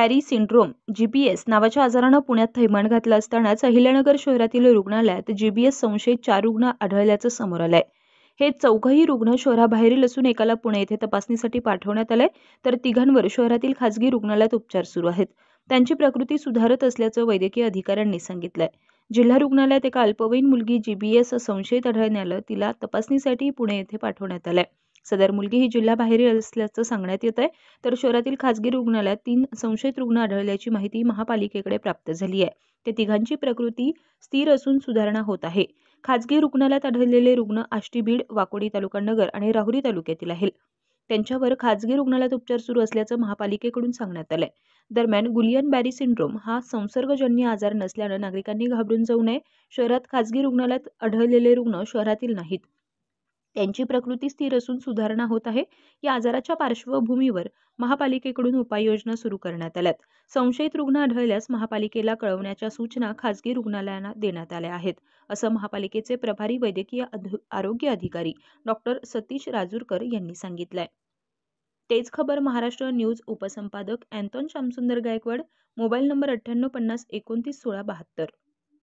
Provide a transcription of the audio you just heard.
Barré syndrome (GBS) नावाच्या आजारानं पुण्यात थैमान घातलं असतानाच अहिल्यानगर शहरातील रुग्णालयात जीबीएस संशयित 4 रुग्ण आढळल्याचं समोर आलंय. हे चौघंही रुग्ण शहराबाहेरील असून एकाला पुणे येथे तपासणीसाठी पाठवण्यात आलंय, तर तिघांवर शहरातील खासगी रुग्णालयात उपचार सुरू आहेत. त्यांची प्रकृती सुधारत असल्याचं वैद्यकीय अधिकाऱ्यांनी सांगितलंय. जिल्हा रुग्णालयात एका अल्पवयीन मुलगी जीबीएस संशयित आढळल्यानं तिला तपासणीसाठी पुणे येथे पाठवण्यात आलंय. सदर मुलगी ही जिल्हाबाहेरील असल्याचं सांगण्यात येत आहे. तर शहरातील खासगी रुग्णालयात 3 संशयित रुग्ण आढळल्याची माहिती महापालिकेकडे प्राप्त झाली आहे. ते तिघांची प्रकृती स्थिर असून सुधारणा होत आहे. खासगी रुग्णालयात आढळलेले रुग्ण आष्टी, बीड, वाकोडी तालुका नगर आणि राहुरी तालुक्यातील आहेत. त्यांच्यावर खासगी रुग्णालयात उपचार सुरू असल्याचं महापालिकेकडून सांगण्यात आलंय. दरम्यान गुलियन-बॅरी सिंड्रोम हा संसर्गजन्य आजार नसल्यानं नागरिकांनी घाबरून जाऊ नये. शहरात खासगी रुग्णालयात आढळलेले रुग्ण शहरातील नाहीत. त्यांची प्रकृती स्थिर असून सुधारणा होत आहे. या आजाराच्या पार्श्वभूमीवर महापालिकेकडून उपाययोजना सुरू करण्यात आल्यात. संशयित रुग्ण आढळल्यास महापालिकेला कळवण्याच्या सूचना खासगी रुग्णालयांना देण्यात आल्या आहेत, असं महापालिकेचे प्रभारी वैद्यकीय आरोग्य अधिकारी डॉ. सतीश राजूरकर यांनी सांगितलंय. तेज खबर महाराष्ट्र न्यूज उपसंपादक अँटोन शामसुंदर गायकवाड. Mobile number 9850 29 16 72.